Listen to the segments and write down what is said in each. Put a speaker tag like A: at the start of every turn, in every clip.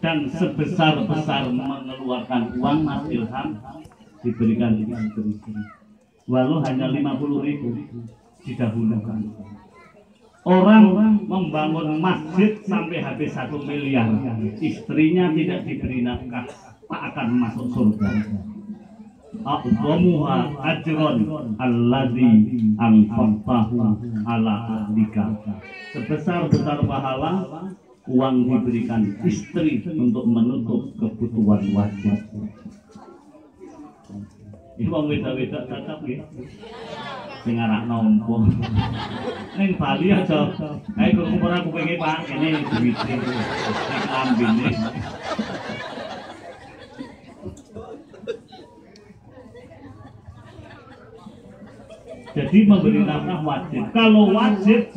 A: dan sebesar-besar mengeluarkan uang Mas Ilham diberikan istri. Walau hanya 50.000 didahulukan. Orang membangun masjid sampai habis 1 miliar, istrinya tidak diberi nafkah, tak akan masuk surga. A'dhamuha ajron allazi anfaqtahu ala ahlika. Sebesar-besar pahala uang diberikan istri untuk menutup kebutuhan wajib. Ini wong wedok-wedok cocok ya. Sing arak nompo. Ning Bali aja. Ae kok ora kupenge Pak, kene duwite. Iki klambine. Jadi memberi nafkah wajib. Kalau wajib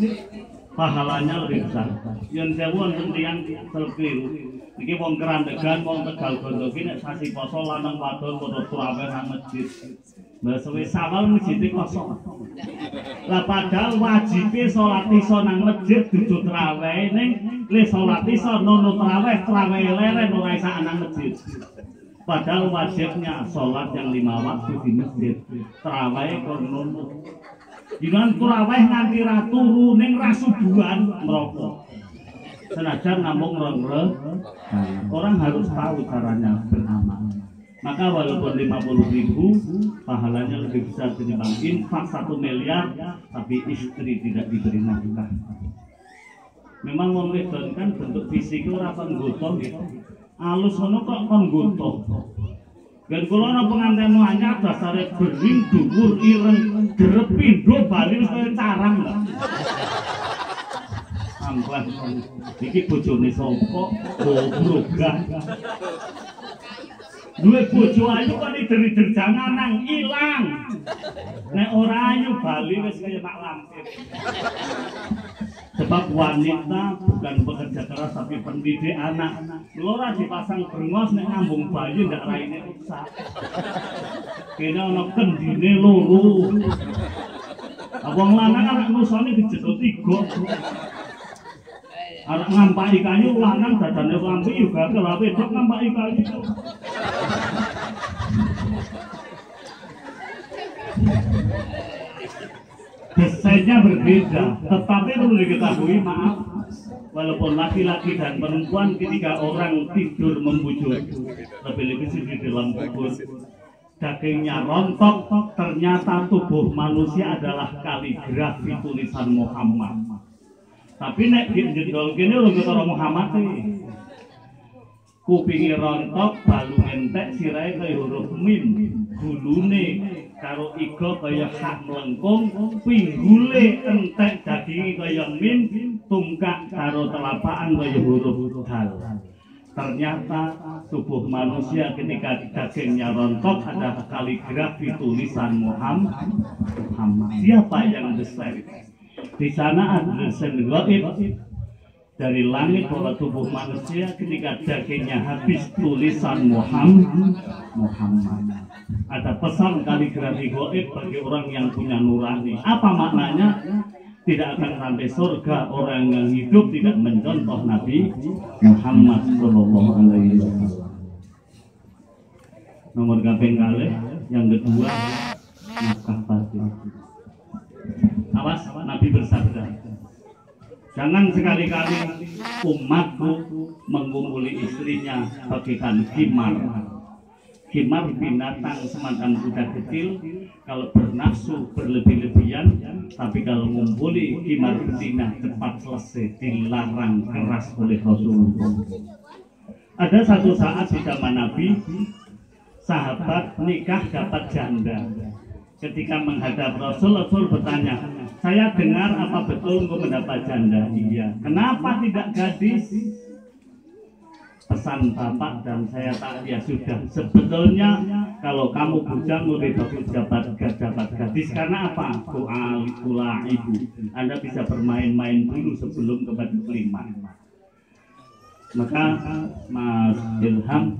A: pahalanya lebih besar. Yang saya wonten tiyang keliru. Iki wong Kerandegan, wong Tegal Gondo iki nek sasi poso lanang wadon padha traweh nang masjid. Lah suwe sawal masjid kosong. Lah padahal wajibe salat isya nang masjid dudu traweh ning le salat isya nono traweh leren ora isa nang masjid. Padahal wajibnya sholat yang 5 waktu di masjid, traweh kono. Jangan traweh nganti ra turu ning rasubuhan merokok. Senajan ngambung rong-rong, orang harus tahu caranya beramal. Maka walaupun 50.000, pahalanya lebih besar ketimbang infak 1 miliar, tapi istri tidak diberi nafkah. Memang wong wedon kan bentuk fisik ora penggotong gitu. Alus ngono kok penggoto. Dan kula ana pengantin anyar dasare bering dhuwur ireng gerep pindho bali wis kaya carang. Ampun. Iki bojone sapa? Goblogah. Duwe bojo ayu kok dideri-deri janganang ilang. Nek ora ayu bali wis kaya mak lampir. Sebab wanita bukan pekerja keras tapi pendidik anak. Lora dipasang brengos nek ngambung bayi ndak raine rusak. Kene ana kendine loro. Wong lanang anak nusane dijedot 3. Arek ngampaki kayu lanang dadane lampi juga gagal wedok ngampaki kayu. Desainnya berbeda, tetapi perlu diketahui, maaf, walaupun laki-laki dan perempuan ketika orang tidur membujur, lebih-lebih di dalam kubur, dagingnya rontok, ternyata tubuh manusia adalah kaligrafi tulisan Muhammad. Tapi nek jendol gini lho karo Muhammad iki. Kupinge rontok, balung entek, sirahe kaya huruf mim, gulune karo iga kaya hak melengkung, pinggule entek daginge kaya mim, tungkak karo telapakan kaya huruf dal. Ternyata tubuh manusia ketika dagingnya rontok ada kaligrafi tulisan Muhammad. Siapa yang desain? Di sana ada desain gaib dari langit bahwa tubuh manusia ketika dagingnya habis tulisan Muhammad. Ada pesan kaligrafi gaib bagi orang yang punya nurani. Apa maknanya? Tidak akan sampai surga orang yang hidup tidak mencontoh Nabi Muhammad Sallallahu Alaihi Wasallam. Nomor kaping kalih yang kedua nafkah batin. Awas, Nabi bersabda, jangan sekali-kali umatku mengumpuli istrinya bagaikan himar. Himar binatang semacam kuda kecil, kalau bernafsu berlebih-lebihan, tapi kalau mengumpuli himar betina cepat selesai, dilarang keras oleh Rasulullah. Ada satu saat di zaman Nabi, sahabat nikah dapat janda. Ketika menghadap Rasul, Rasul bertanya, saya dengar apa betul engkau mendapat janda? Iya. Kenapa tidak gadis? Pesan bapak dan saya tak, ya sudah. Sebetulnya kalau kamu bujang lebih bagus dapat gadis. Karena apa? Kula ibu. Anda bisa bermain-main dulu sebelum ke batu kelima. Maka Mas Ilham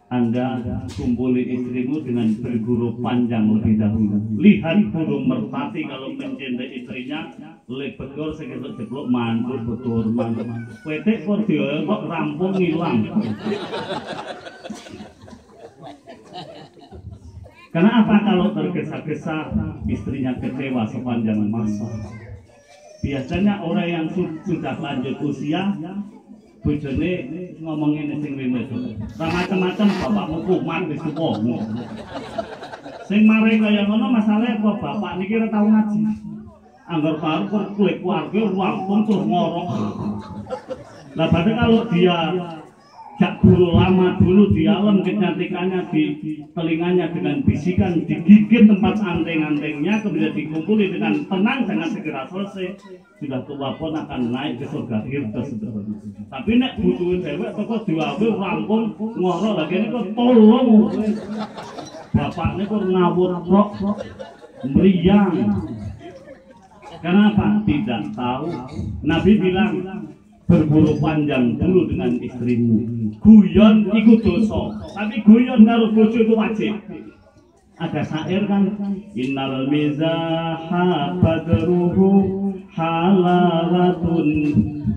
A: Anda kumpuli istrimu dengan berguru panjang lebih dahulu. Lihat burung merpati kalau mencintai istrinya, lebegor sekitar jeblok mantul betul mantul. Wetek kok dia kok rampung hilang. Karena apa kalau tergesa-gesa istrinya kecewa sepanjang masa? Biasanya orang yang sudah lanjut usia bojone ngomongin sing wene itu. Ra macam-macam bapakmu kumat wis tuwa. Sing mare kaya ngono masalahe kok bapak niki ora tau ngaji. Angger baru kok kulit keluarga rampung terus ngorok. Nah, padahal kalau dia jak dulu lama dulu di alam kecantikannya di telinganya dengan bisikan digigit tempat anteng-antengnya kemudian dikumpuli dengan tenang dengan segera selesai sudah tua pun akan naik ke surga Firdaus. Tapi nek butuhin dewek toko diwawe rampung ngorok lagi ini kok tolong bapaknya kok ngawur kok meriang. Kenapa? Tidak tahu. Nabi bilang berburu panjang dulu dengan istrimu. Guyon ikut dosa, tapi guyon karo bojo itu wajib. Ada syair kan, innal mizaha badruhu halalatun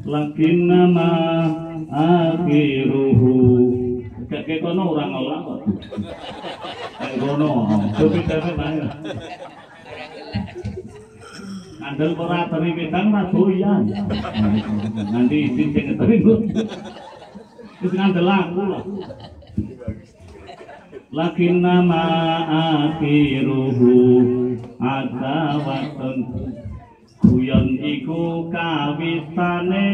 A: lakinnama akhiruhu. Kayak kono orang-orang kok. Kayak kono, tapi tapi ayo. Andel ora teri wedang ra doyan. Nanti izin sing teri wis ngandel aku lho. Lakinna akhiruhu adawatun. Guyon iku kawitane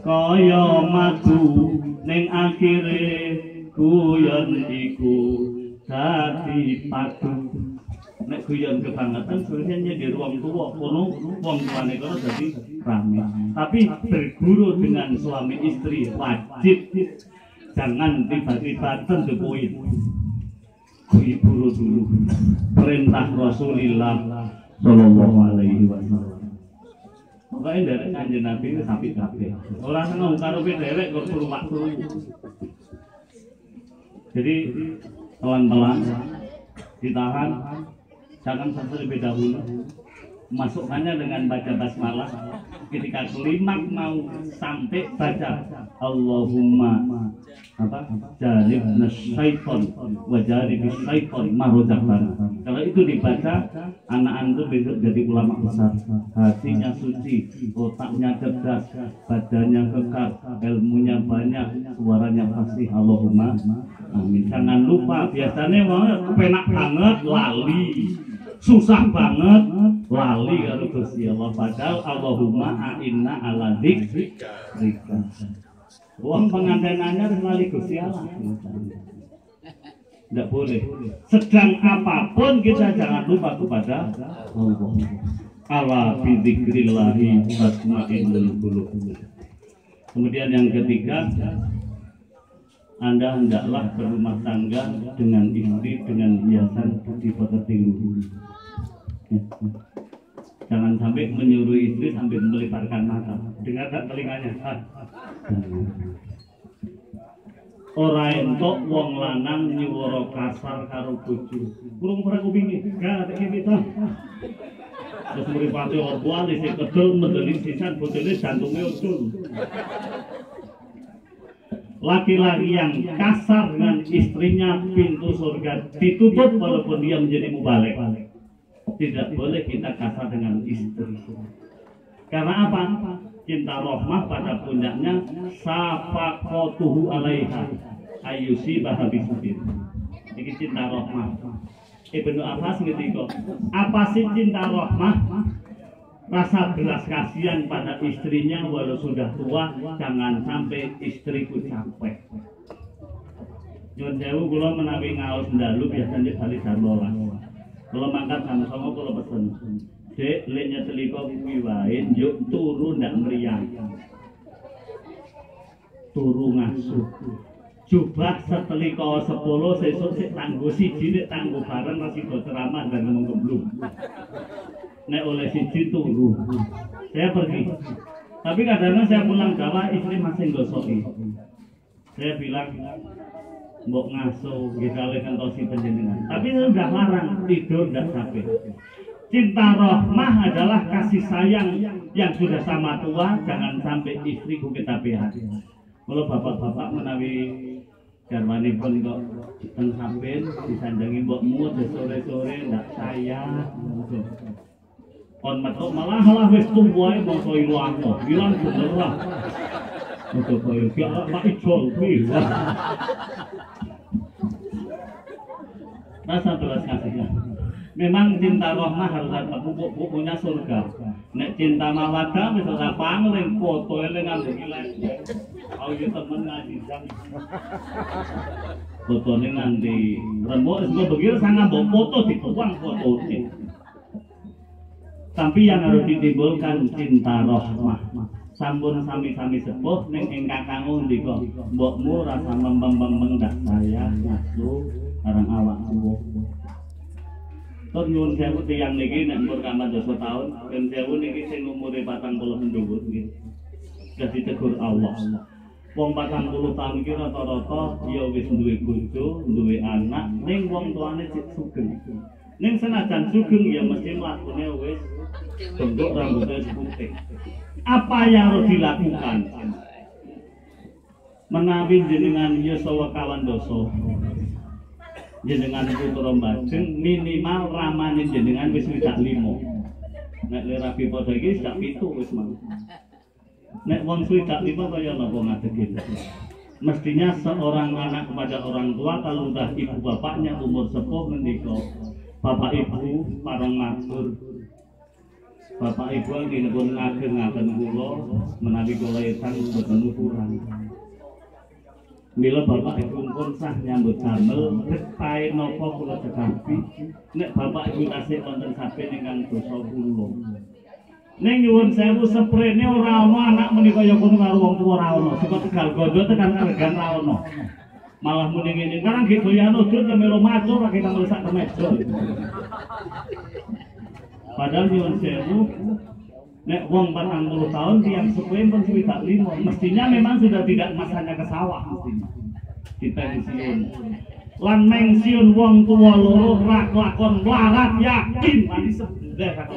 A: kaya madu ning akhire guyon iku dadi padu. Nek guyon kebangetan sebenarnya di ruang tua kono wong tuane kono jadi rame. Tapi berguru dengan suami istri wajib, jangan tiba-tiba tentuin. Guru dulu perintah Rasulullah Shallallahu Alaihi Wasallam. Pokoknya dari kanjeng Nabi itu sampai kabeh. Ora seneng karo derek kok perlu waktu. Jadi pelan-pelan ditahan. Jangan sampai lebih dahulu. Masukkannya dengan baca basmalah. Ketika klimaks mau sampai baca Allahumma janibna syaiton wa janibis syaiton ma razaqtana. Kalau itu dibaca, anak antum besok jadi ulama besar. Hatinya suci, otaknya cerdas, badannya kekar, ilmunya banyak, suaranya fasih. Allahumma amin. Jangan lupa, biasanya penak banget lali. Susah banget lali kalau Gusti Allah. Padahal Allahumma a'inna ala dzikrika. Wong pengantenannya harus lali Gusti Allah. Tidak boleh. Sedang apapun kita jangan lupa kepada Allah. Ala bidzikrillahi tatma'innul qulub. Kemudian yang ketiga, Anda hendaklah berumah tangga dengan istri dengan hiasan putih pekerti luhur. Jangan sampai menyuruh istri sambil melebarkan mata. Dengar tak telinganya? Ora entuk wong lanang nyuwara kasar karo bojo. Kurang ora kupinge. Gak tak kita. Terus mripate orbuan isih kedel mendeli sisan bojone jantunge ucul. Laki-laki yang kasar dengan istrinya pintu surga ditutup walaupun dia menjadi mubalik. Tidak boleh kita kasar dengan istri. Karena apa? Cinta rahmah pada puncaknya safaqatuhu alaiha ayyusi bahabisudin. Ini cinta rahmah. Ibnu Abbas ngerti kok. Apa sih cinta rahmah? Rasa belas kasihan pada istrinya walau sudah tua, jangan sampai istriku capek. Nyuwun sewu kula menawi ngaos ndalu biasanya kali jam 12. Kalau mangkat sama-sama kula pesen. Dek, lek nyeteli kok kuwi wae, njuk turu ndak mriyang. Turu ngasuh. Coba seteli kau 10 sesuk sik tanggo siji nek tanggo bareng masih do ceramah dan ngomong gemblung. Nek oleh siji turu. Saya pergi. Tapi kadang-kadang saya pulang Jawa istri masih ngosoki. Saya bilang mbok ngasuh nggih kalih kantosi panjenengan. Tapi sudah larang tidur ndak sampai. Cinta rahmah adalah kasih sayang yang sudah sama tua, jangan sampai istriku kecapean. Kalau bapak-bapak menawi garwanipun kok teng sampin disanjangi mbokmu sore-sore ndak sayang. Kon metu malah wis tuwa mongso ilang bener lah. Untuk koyo ki mak ijol kuwi. Rasa belas kasihnya. Memang cinta rahmah harus ada buku-bukunya surga. Nek cinta mawaddah wis ora pangling foto eling nganggo kilat. Au yo temen ngaji jam. Fotone nganti remuk wis begil sangat mbok foto dituang fotone. Tapi yang harus ditimbulkan cinta rahmah. Sampun sami-sami sepuh ning ingkang kangun ndika mbokmu rasa membeng-membeng dak saya ngasu arang awakmu. Kon nyuwun sewu tiyang niki nek umur kamar 12 tahun, ben sewu niki sing umure 40 ndhuwur nggih. Sudah ditegur Allah. Wong 40 tahun iki rata-rata ya wis duwe bojo, duwe anak, ning wong tuane sik sugeng. Ning senajan sugeng ya mesti mlakune wis bentuk rambutnya putih. Apa yang harus dilakukan? Menawi jenengan yasa kawan dosa. Jenengan putra mbajeng minimal ramane jenengan wis 5. Nek le rabi padha iki sak 7 wis mang. Nek wong 5 kaya napa ngadeg. Mestinya seorang anak kepada orang tua kalau udah ibu bapaknya umur sepuh ngendika, bapak ibu parang matur. Bapak ibu nggih pun ngagem-ngagem kula menawi kula etan boten ukuran. Mila bapak ibu pun sah nyambut damel detahe napa kula cekapi nek bapak ibu tasih wonten saben ingkang dosa kula. Ning nyuwun sewu sprene ora ana anak menika kaya kono karo wong tuwa ora ana. Saka Tegal Gondo tekan Regan ora ana. Malah muni ngene, karang nggih doyan udut ya melu macul ra kita mesak kemeja. Padahal nyuwun sewu nek wong 40 tahun tiang sepuh pun 5, mestinya memang sudah tidak masanya ke sawah mestinya. Dipensiun. Lan pensiun wong tua loro ra lakon mlarat yakin mani sebelah kata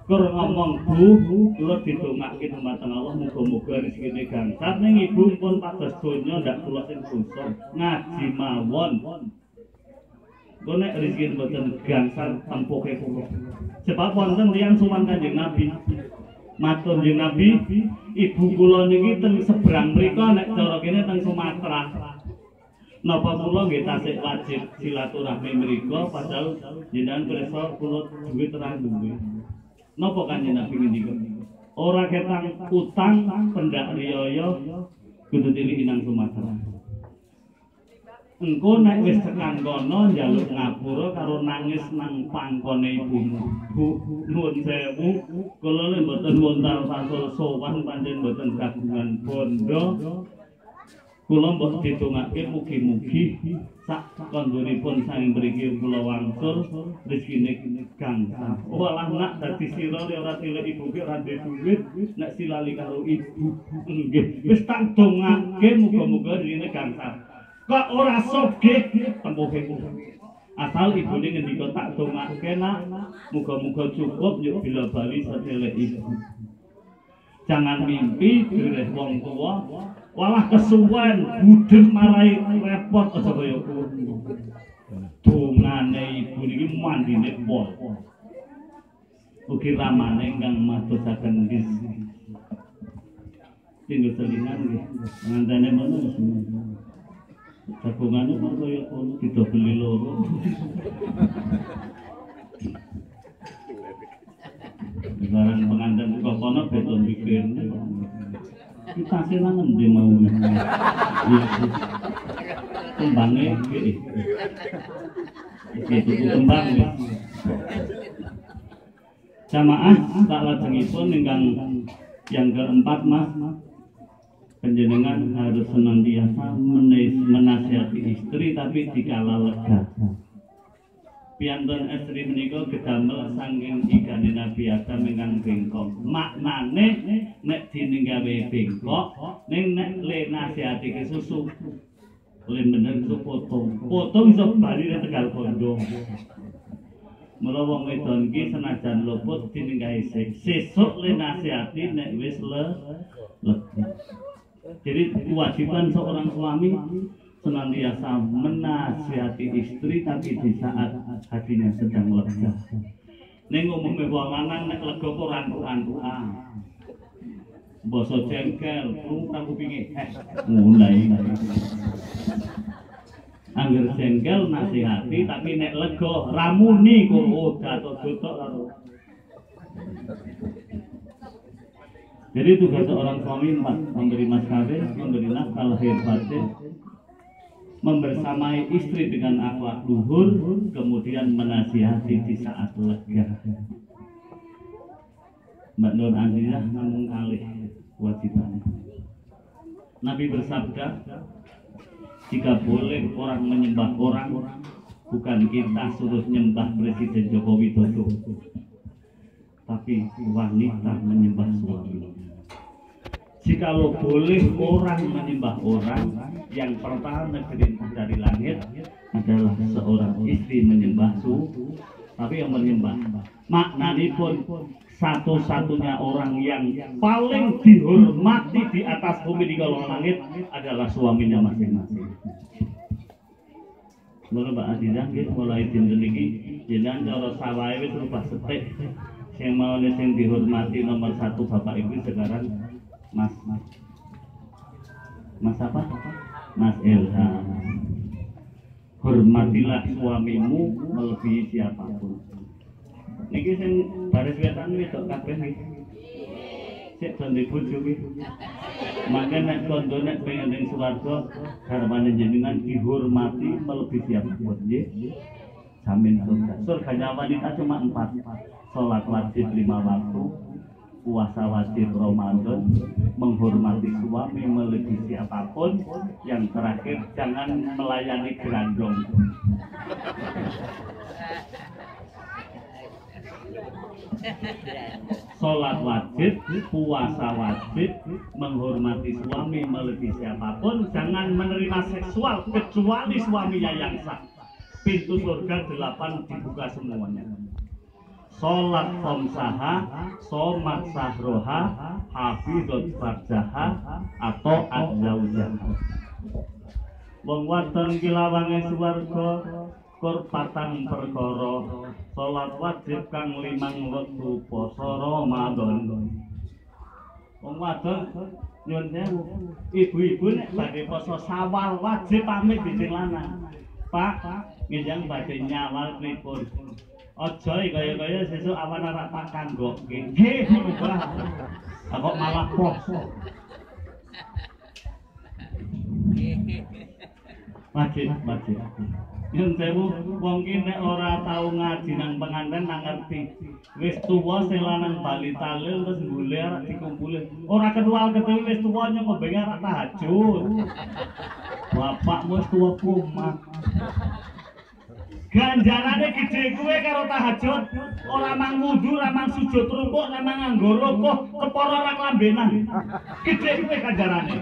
A: Kur ngomong Bu, kula didongake dumateng Allah muga-muga rezekine gangsal ning ibu pun pados donya ndak kula sing dosa ngaji mawon. Kok nek rezeki mboten gangsal tempuke kula. Sebab wonten tiyang sowan Kanjeng Nabi. Matur Kanjeng Nabi, ibu kula niki teng seberang mriku nek cara kene teng Sumatera. Napa kula nggih tasih wajib silaturahmi mriku padahal jenengan pirsa kula duwe terang duwe. Napa Kanjeng Nabi ngendika? Ora ketang utang pendak riyaya kudu tilik nang Sumatera. Engko nek wis tekan kono njaluk ngapura karo nangis nang pangkone ibumu. Bu, nuwun sewu, kula lek mboten wonten pasul sowan pancen mboten kagungan bondo. Kula mbok ditungake mugi-mugi sak konduripun saking mriki kula wangsul rezekine gangsal. Walah nak dadi sira ora tilik ibu ki ora duwe duit, nek silali karo ibu. Nggih, wis tak dongake muga-muga rezekine gangsal. Kok ora sogeh tempuhe kula. Asal ibune ngendika tak dongake nak, muga-muga cukup yuk bila bali setelek ibu. Jangan mimpi direh wong tua, walah kesuwen budhe marai repot aja kaya kuwi. Dongane ibu niki mandine pol. Ugi ramane ingkang madosaken nggih. Tinggal selingan nggih. Ngandane mono tabungane kok kaya kono didobeli loro. Barang pengantin kok kono beton bikin. Kita senang ngendi mau. Kembange iki. Iki tuku kembang. Jamaah tak lajengipun ingkang yang keempat Mas. Panjenengan harus senantiasa menasihati istri tapi dikala lega. Piantun istri menika gedamel saking igane Nabi Adam ingkang bengkok. Maknane nek dininggawe bengkok ning nek le nasihati ke susu. Oleh bener itu foto bisa bali di Tegal Kondo. Mula wong wedon iki senajan luput dininggahi sesuk le nasihati nek wis lega. Jadi kewajiban seorang suami senantiasa menasihati istri tapi di saat hatinya sedang lega. Ning umume wong lanang nek lega kok rantuk-rantukan. Basa jengkel, krungu kupinge. Mulai. Angger jengkel nasihati tapi nek lega ramuni kok gatot-gotok karo. Jadi tugas seorang suami memberi maskapai, memberi nafkah lahir batin, membersamai istri dengan akhlak luhur, kemudian menasihati di saat lega. Mbak Nur Azizah ngomong kali kewajibannya. Nabi bersabda, jika boleh orang menyembah orang, bukan kita suruh nyembah Presiden Joko Widodo, tapi wanita menyembah suami. Jikalau boleh orang menyembah orang, yang pertama diperintah dari langit adalah seorang istri menyembah suami, tapi yang menyembah maknanya pun satu-satunya orang yang paling dihormati di atas bumi di kolong langit adalah suaminya masing-masing. Mulai Mbak Azizah mulai dinten iki jenengan cara sawahe wis rubah setik. Sing mau sing dihormati nomor 1 Bapak Ibu sekarang Mas apa? Mas Ilham. Hormatilah suamimu melebihi siapapun. Niki sing baris wetan wedok kabeh niki. Sik donde bojo iki. Mangke nek kondo nek pengen ning swarga garwane jenengan dihormati melebihi siapapun nggih. Jamin surga. Surganya wanita cuma 4. Salat wajib 5 waktu, puasa wajib Ramadan, menghormati suami melebihi siapapun, yang terakhir jangan melayani gerandong. Sholat wajib, puasa wajib, menghormati suami melebihi siapapun, jangan menerima seksual kecuali suaminya yang sah. Pintu surga 8 dibuka semuanya. Sholat khomsaha, somat sahroha, hafidot farjaha, atau adzaujaha. Wong wadon kilawange swarga kur patang perkara, salat wajib kang 5 wektu poso Ramadan. Wong wadon nyuwun sewu, ibu-ibu nek badhe poso Sawal wajib pamit dijeng lanang. Pak, njenengan badhe nyawal pripun? Aja kaya-kaya sesuk awan ora tak kanggokke. Nggih, Mbah. Kok malah poso. Wajib. Yen sewu wong ki nek ora tau ngaji nang penganten nang ngerti. Wis tuwa sing lanang bali talil terus mbule arek dikumpulin. Ora ketual-ketul wis tuwa nyok bengi arek tahajud. Bapakmu wis tuwa kumat. Ganjarane gede kuwe karo tahajud, ora mang wudu, ora mang sujud rukuk, ora mang nganggo rukuk, kepara ora klambenan. Gede kuwe ganjarane.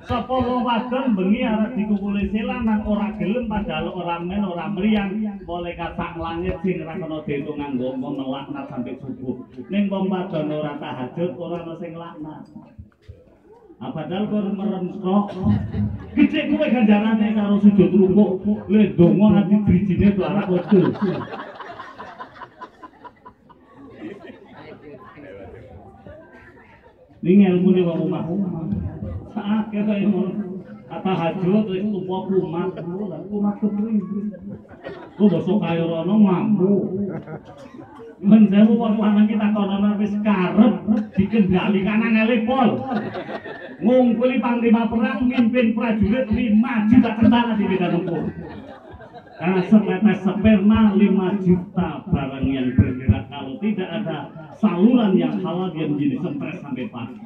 A: Sapa wong wadon bengi arep dikumpuli lanang ora gelem padahal ora men ora mriyang, malaikat sak langit sing ora kena diitung nganggo melaknat sampai subuh. Ning wong wadon ora tahajud, ora ono sing laknat. Padahal kok meremsok gede kuwe ganjarane karo sujud rukuk le donga ati drijine to arek wedul. Ning ilmune wong omah sak kaya ngono tahajud wis tuwa kumat kepriye kok basa kaya rono mampu men sewu wong lanang kita kono wis karep dikendali kanan elepol ngungkuli panglima perang mimpin prajurit 5 juta tentara di medan tempur karena setetes sperma 5 juta barang yang bergerak kalau tidak ada saluran yang halal yang menjadi stres sampai pagi.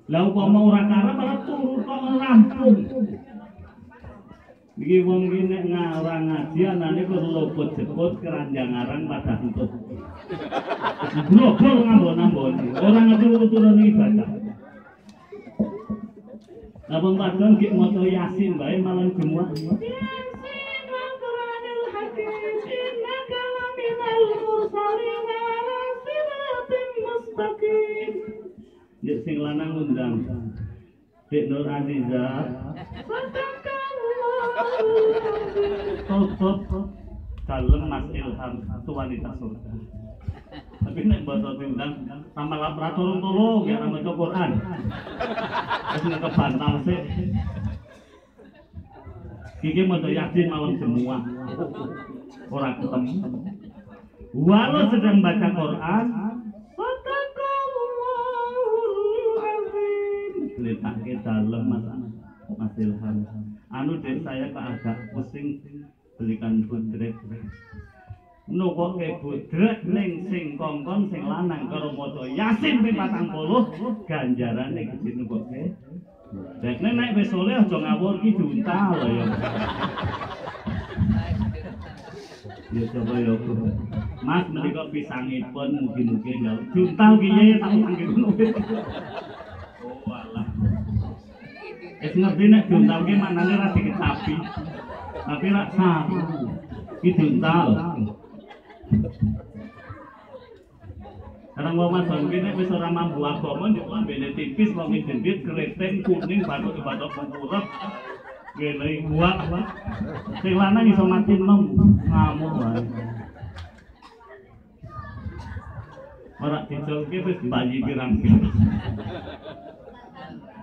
A: Lah upama ora karep malah turu kok rampung. Iki wong iki nek ngarang ngaji anane kok lopot jepot keranjang arang pada entuk. Global ngambon-ambon. Ora ngerti turun ibadah. Lah wong wadon nggih maca Yasin bae malam Jumat. Dek sing lanang ngundang Dek Nur Aziza Top kalem Mas Ilham itu wanita surga. Tapi nek basa diundang sama lapra tolong ya maca Quran. Wis nek kebantal sik. Iki maca Yasin malam semua. Ora ketemu. Walau sedang baca Quran, letaknya dalam Mas Ilham. Anu deh saya agak pusing belikan budret. Nukoke budret ning sing kongkon sing lanang karo maca Yasin ping 40 ganjarane gede nukoke. Dek nek wis oleh aja ngawur ki juntal ya. Ya coba ya Mas menika pisangipun mugi-mugi ya juntal ki ya tak panggil ngono. Oh alah. Wis ngerti nek juntal ki manane ra dikecapi. Tapi ra saru. Ki juntal. Karena wong wadon ki nek wis ora mampu agama yo lambene tipis wong dendit keriting kuning bathuk-bathuk pengkurep ngene buak apa sing lanang iso mati enom ngamuk wae ora dicolke wis bayi pirang-pirang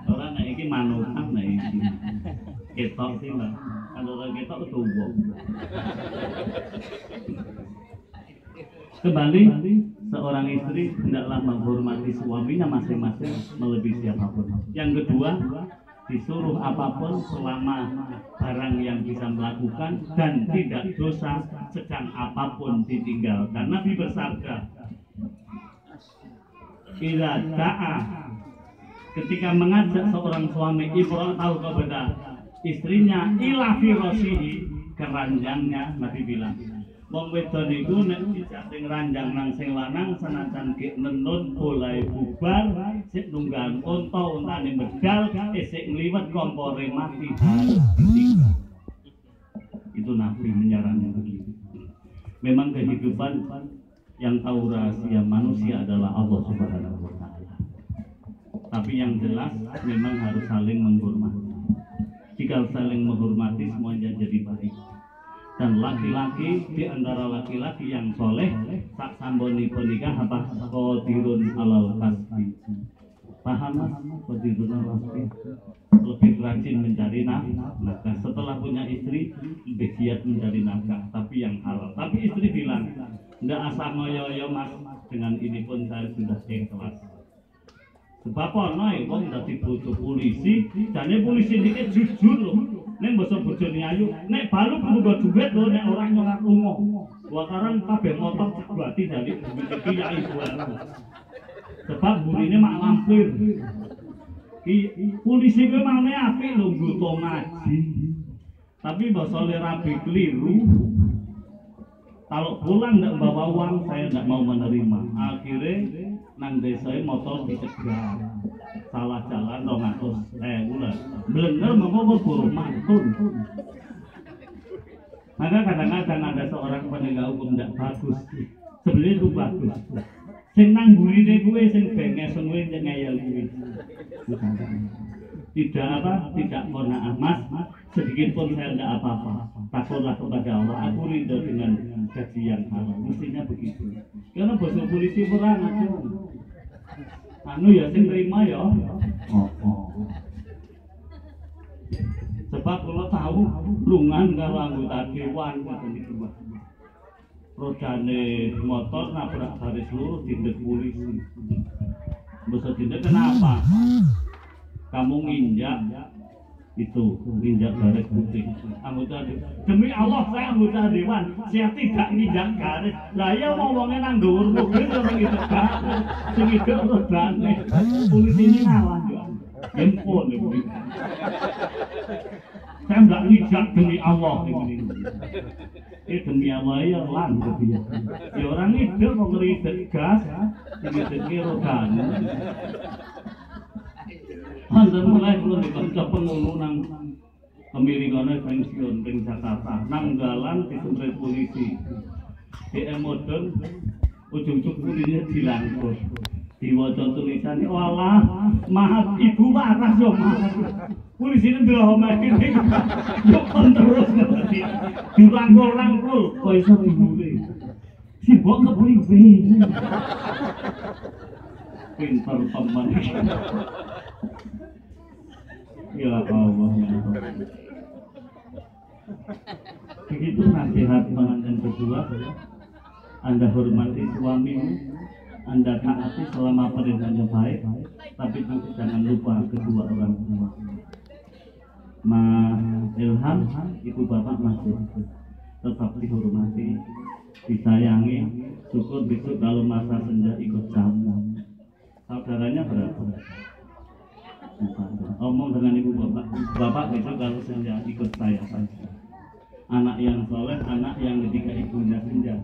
A: ora nek iki manukan nek iki ketok sih Mbak kalau ketok tuwa kembali seorang istri hendaklah menghormati suaminya masing-masing melebihi siapapun. Yang kedua, disuruh apapun selama barang yang bisa melakukan dan tidak dosa sedang apapun ditinggalkan. Nabi bersabda, "Idza da'a," ketika mengajak seorang suami ibrah tahu kepada istrinya ila firasihi, keranjangnya, Nabi bilang wong wedon iku nek dijating ranjang nang sing lanang senajan gek nenun boleh bubar sik nunggang unta untane medal isik ngliwet kompore mati itu Nabi menyarankan begitu. Memang kehidupan yang tahu rahasia manusia adalah Allah Subhanahu wa taala. Tapi yang jelas memang harus saling menghormati. Jika saling menghormati semuanya jadi baik. Dan laki-laki di antara laki-laki yang soleh tak samboni nikah apa qadirun alal kasbi. Paham Mas? Qadirun alal kasbi. Lebih rajin mencari nafkah. Setelah punya istri lebih giat mencari nafkah, tapi yang halal. Tapi istri bilang, "Ndak asal ngoyo-yo Mas, dengan ini pun saya sudah ikhlas." Sebab ana wong dadi bojo polisi, jane polisi iki jujur lho. Nek basa bojone ayu, nek balu nggo dhuwit lho, nek ora nyolak lunga. Wakaran kabeh motor cebati dari duit iki ya ibu. Sebab burine mak lampir. Polisi kuwi mane apik lho nggo ngaji. Tapi basa le rabi keliru. Kalau pulang ndak bawa uang, saya ndak mau menerima. Akhirnya nang desa motor dicegat. Salah jalan 200.000 lah. Bener mau buru mantun. Maka kadang-kadang ada seorang penegak hukum tidak bagus. Sebenarnya itu bagus. Sing nang gurine kuwe sing benges kuwe ngeyel kuwe. Tidak qanaah Mas, sedikit pun saya tidak apa-apa. Takutlah kepada Allah. Aku ridho dengan gaji yang halal. Mestinya begitu. Karena bos polisi perang aja. Anu ya sing terima ya. Sebab kalau tahu lungan karo anggota dewan niku rodane motor nabrak garis lurus dindet polisi. Bisa dindet kenapa? Kamu nginjak itu nginjak garis putih. Anggota demi Allah saya anggota dewan, saya tidak nginjak garis. Lah ya ngomongnya nang dhuwur mobil orang itu kan. Sing itu rodane. Polisi ini ngalah yo. Handphone itu. Saya enggak nginjak demi Allah ini. Demi Allah ya lan dia. Ya orang itu kok ngeridet gas, ngeridet rodane. Wonten mulai kula dikonco pengono nang kemiringane pensiun ing Jakarta. Nang dalan disemprit polisi. DM modern ujug-ujug kuline dilangkus. Diwaca tulisane walah maaf ibu waras yo maaf. Polisi ini ndelok omake yo kon terus ngerti. Dirangkul-rangkul kok iso ibune. Si mbok kepriwe. Pintar teman. Ya Allah. Begitu nasihat pengantin kedua. Anda hormati suamimu, Anda taati selama perintahnya baik, tapi juga jangan lupa kedua orang tua. Mas Ilham, ibu bapak masih tetap dihormati, disayangi. Syukur besok kalau masa senja ikut kamu. Saudaranya berapa? Omong dengan ibu bapak, bapak besok kalau senja ikut saya saja. Anak yang soleh, anak yang ketika ibunya senja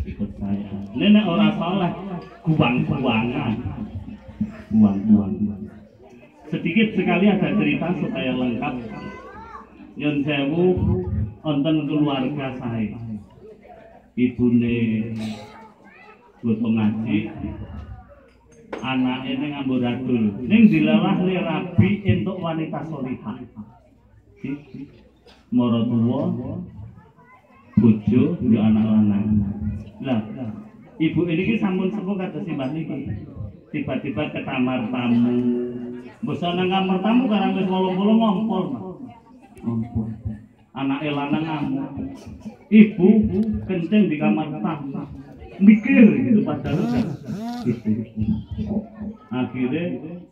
A: ikut saya. Nenek orang soleh, buang-buangan. Sedikit sekali ada cerita supaya lengkap. Nyun sewu, wonten keluarga saya. Ibune butuh ngaji, anak ini ngamburadul. Ning dilalah li rabi untuk wanita solihah. Moro tuwa bojo yo anak lanang. Lah, ibu ini ki sampun sepuh kados simbah niki. Tiba-tiba ke kamar tamu. Mbok nang kamar tamu karang wis 80 ngompol, Mas. Ngompol. Anake lanang ngamuk. Ibu kencing di kamar tamu. Mikir gitu padahal gitu. Akhirnya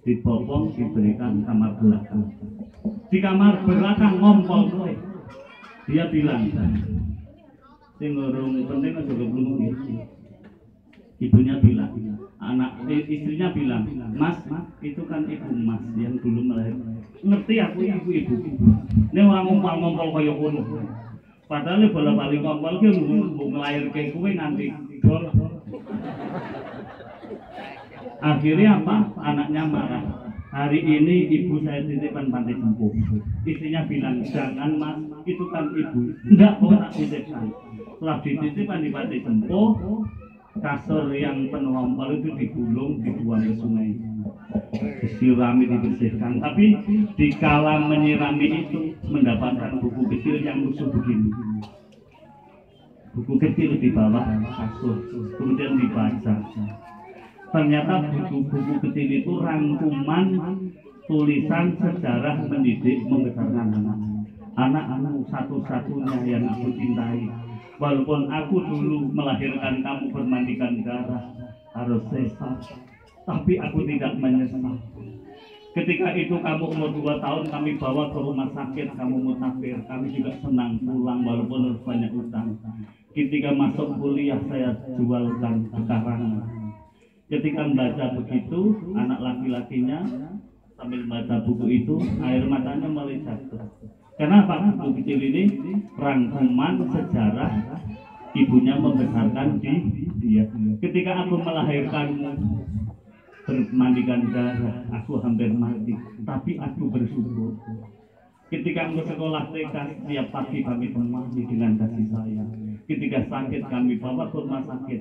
A: dibopong diberikan kamar belakang. Di kamar belakang ngompol kowe. Dia bilang, sing urung penting aja keblungu. Ibunya bilang, istrinya bilang, Mas, itu kan ibu Mas yang dulu melahirkan. Ngerti aku ibu. Ini orang ngompol-ngompol kaya ngono. Padahal bola-bali ngompol ki mbok nglahirke kowe nganti dol. Akhirnya apa? Anaknya marah. Hari ini ibu saya titipkan panti jompo. Istrinya bilang, jangan Mas, itu kan ibu. Enggak, kok tak titipkan. Setelah dititipkan di panti jompo, kasur yang penuh ompol itu digulung, dibuang ke sungai. Disirami, dibersihkan. Tapi dikala menyirami itu mendapatkan buku kecil yang lusuh begini. Buku kecil di bawah kasur, kemudian dibaca. Ternyata buku-buku kecil itu rangkuman tulisan sejarah mendidik membesarkan anak. Anak-anak satu-satunya yang aku cintai. Walaupun aku dulu melahirkan kamu bermandikan darah, harus sesat, tapi aku tidak menyesal. Ketika itu kamu umur 2 tahun, kami bawa ke rumah sakit, kamu musafir, kami juga senang pulang walaupun harus banyak utang. Ketika masuk kuliah saya jualkan karangan. Ketika membaca begitu, anak laki-lakinya sambil membaca buku itu, air matanya mulai jatuh. Kenapa? Buku kecil ini rangkuman sejarah ibunya membesarkan dia. Ketika aku melahirkanmu, bermandikan darah, aku hampir mati, tapi aku bersyukur. Ketika aku sekolah TK, setiap pagi kami temani dengan kasih sayang. Ketika sakit kami bawa ke rumah sakit.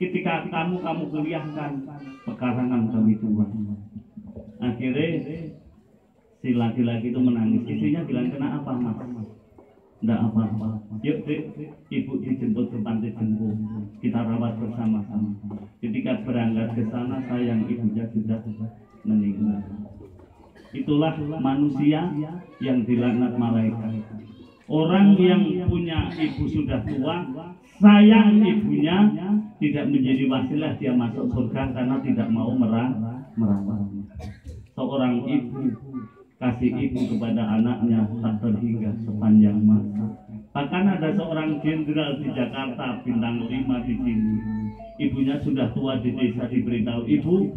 A: Ketika kamu kuliahkan, pekarangan kami tuang. Akhirnya si laki-laki itu menangis. Istrinya bilang, kenapa Mas? Tidak apa-apa. Yuk Dek, ibu dijemput ke panti jompo. Kita rawat bersama-sama. Ketika berangkat ke sana, sayang ibunya sudah meninggal. Itulah manusia yang dilaknat malaikat. Orang yang punya ibu sudah tua, sayang ibunya, tidak menjadi wasilah dia masuk surga karena tidak mau merawat. Seorang ibu kasih ibu kepada anaknya tak terhingga sepanjang masa. Bahkan ada seorang jenderal di Jakarta, bintang 5 di sini. Ibunya sudah tua di desa, diberitahu, ibu,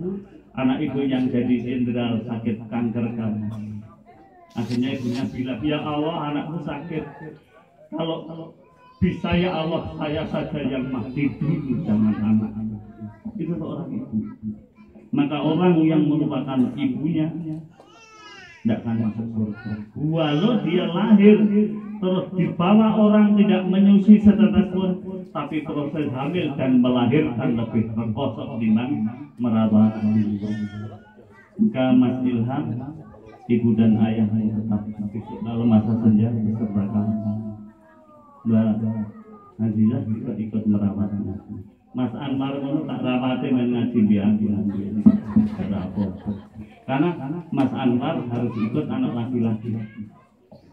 A: anak ibu yang jadi jenderal sakit kanker kamu. Akhirnya ibunya bilang, ya Allah, anakku sakit. Kalau bisa ya Allah, saya saja yang mati dulu, jangan anak-anak. Itu seorang ibu. Maka orang yang melupakan ibunya tidak akan masuk surga. Walau dia lahir terus dibawa orang tidak menyusui setetes pun, tapi proses hamil dan melahirkan lebih terkosok dibanding merawat. Maka Mas Ilham, ibu dan ayahnya tetap dalam masa senja beserta kamu. Mbak Azizah juga ikut merawatnya. Mas Anwar itu tak rawatnya ngaji biang karena Mas Anwar harus ikut anak laki-laki.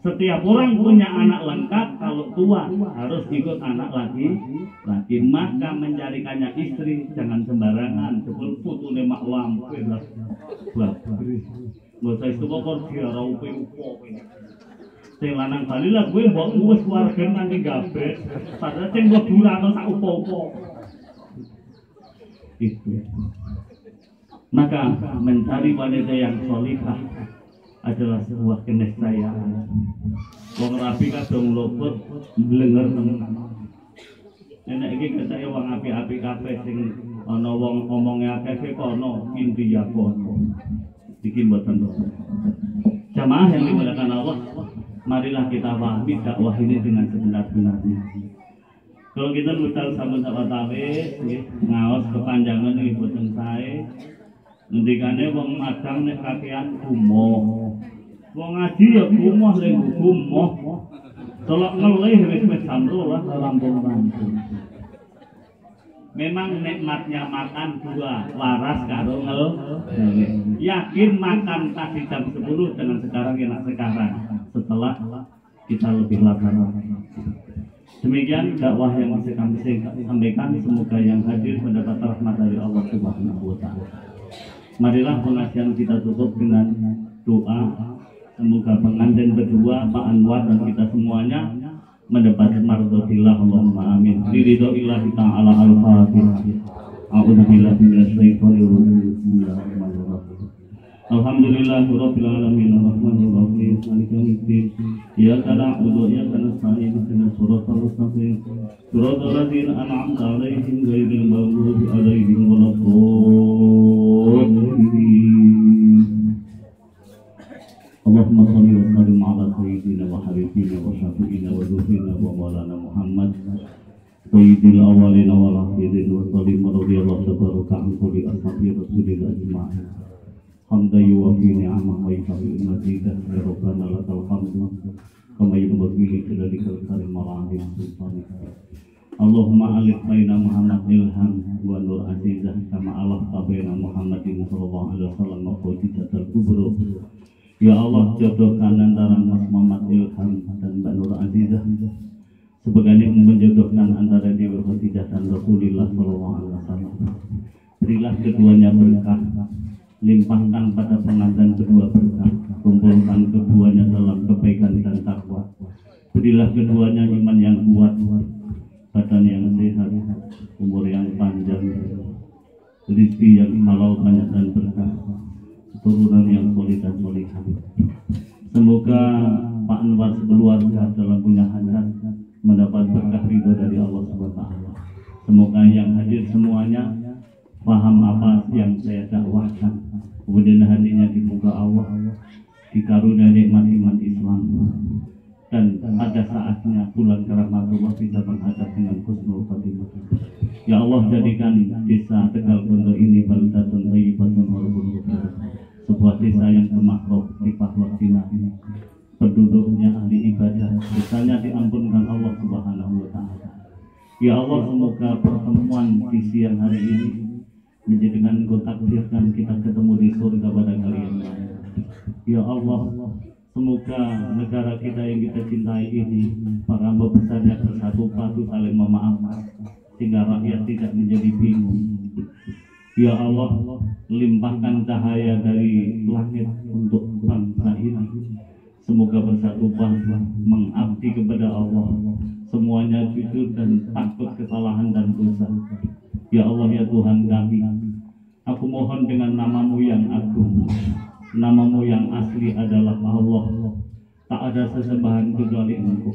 A: Setiap orang punya anak lengkap, kalau tua harus ikut anak laki-laki. Maka mencarikannya istri jangan sembarangan. Sebelum putu lemak lampu lah. Nggak usah itu kok dia raupe upo. Sing lanang bali lah gue mbok wis keluarga nanti gabet. Padahal sing mbok durano sak upo-upo. Itu. Maka mencari wanita yang solihah adalah sebuah keniscayaan. Wong rapi kadung luput blenger tenan. Nek iki ketake wong apik-apik kabeh sing ana wong omonge akeh kono inti ya kono. Iki mboten. Jamaah yang dimuliakan Allah, marilah kita pahami dakwah ini dengan sebenar-benarnya. Kalau kita mutal sampun sawetawis nggih ngaos kepanjangan iki boten sae. Ngendikane wong madang nek kakean gumoh. Wong ngaji ya gumoh ning gumoh. Tolak ngelih wis samro lah rampung-rampung. Memang nikmatnya makan dua waras karo ngelih. Yakin makan tadi jam 10 dengan sekarang enak sekarang. Setelah kita lebih lapar. Demikian dakwah yang masih kami sampaikan, semoga yang hadir mendapat rahmat dari Allah Subhanahu wa taala. Marilah pengajian kita tutup dengan doa. Semoga pengantin berdua Pak Anwar dan kita semuanya mendapat mardhatillah. Allahumma amin. Biridillah ta'ala al-Fatihah. A'udzubillahi minasyaitonir rajim. Bismillahirrahmanirrahim. Alhamdulillahirabbil alamin arrahmanir rahim maliki yaumiddin. Iyyaka na'budu wa iyyaka nasta'in ihdinas siratal mustaqim. Siratal ladzina an'amta 'alaihim ghairil maghdubi 'alaihim waladdallin. Allahumma shalli wa sallim 'ala sayyidina wa habibina wa syafi'ina wa dhufina wa maulana Muhammad sayyidil awwalina wal akhirin wa sallim radhiyallahu tabaraka an kulli ashabi rasulillah ajma'in. Hamdan yuwafi ni'amah wa yukafi mazidah ya Rabbana lakal hamdu kama yanbaghi li jallikal karim mar'adim sultanik. Allahumma alif baina Muhammad Ilham wa Nur Azizah kama alaf baina Muhammadin sallallahu alaihi wasallam wa qadijatul kubra. Ya Allah, jodohkan antara Mas Muhammad Ilham dan Mbak Nur Azizah sebagaimana menjodohkan antara Dewi Khadijah dan Rasulullah sallallahu alaihi wasallam. Berilah keduanya berkah, limpahkan pada pengantin kedua berkah, kumpulkan keduanya dalam kebaikan dan takwa. Berilah keduanya iman yang kuat, badan yang sehat, umur yang panjang, rezeki yang halal banyak dan berkah, keturunan yang solid dan solihah. Semoga Pak Anwar sekeluarga dalam punya hajat mendapat berkah ridho dari Allah SWT. Semoga yang hadir semuanya paham apa yang saya dakwahkan, kemudian hatinya dibuka Allah, dikaruniai nikmat iman Islam, dan pada saatnya bulan rahmatullah bisa menghadap dengan husnul khatimah. Ya Allah, jadikan desa Tegal Bondo ini baldatun thayyibatun warabun ghafur, sebuah desa yang semakro sifat waktina, penduduknya ahli ibadah, desanya diampunkan Allah Subhanahu wa taala. Ya Allah, semoga pertemuan di siang hari ini menjadikan Engkau takdirkan kita ketemu di surga pada kalian. Ya Allah, semoga negara kita yang kita cintai ini, para pembesarnya bersatu padu saling memaafkan, sehingga rakyat tidak menjadi bingung. Ya Allah, limpahkan cahaya dari langit untuk bangsa ini. Semoga bersatu padu mengabdi kepada Allah, semuanya jujur dan takut kesalahan dan dosa. Ya Allah, ya Tuhan kami, aku mohon dengan namamu yang agung, namamu yang asli adalah Allah. Tak ada sesembahan kecuali Engkau.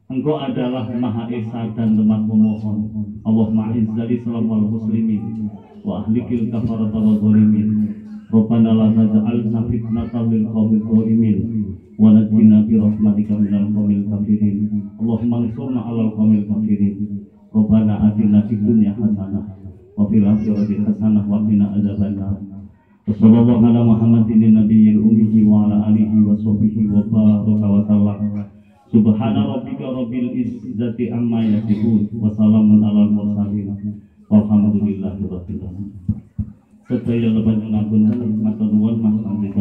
A: Engkau adalah Maha Esa dan tempat memohon. Allahumma izzal Islam wal muslimin wa ahlikil kafarata wal zalimin Rabbana la taj'alna fitnatan lil qaumil zalimin wa najjina bi rahmatika minal qaumil kafirin. Allahumma ansurna 'alal qaumil kafirin. Rabbana atina fid dunya hasanah wa fil akhirati hasanah wa qina adzabannar. Wassallallahu ala Muhammadin nabiyil ummi wa ala alihi wa sahbihi wa baraka wa sallam. Subhana rabbika rabbil izzati amma yasifun wa salamun alal mursalin walhamdulillahi rabbil alamin. Sedaya lepan ngapunten matur nuwun Mas Andika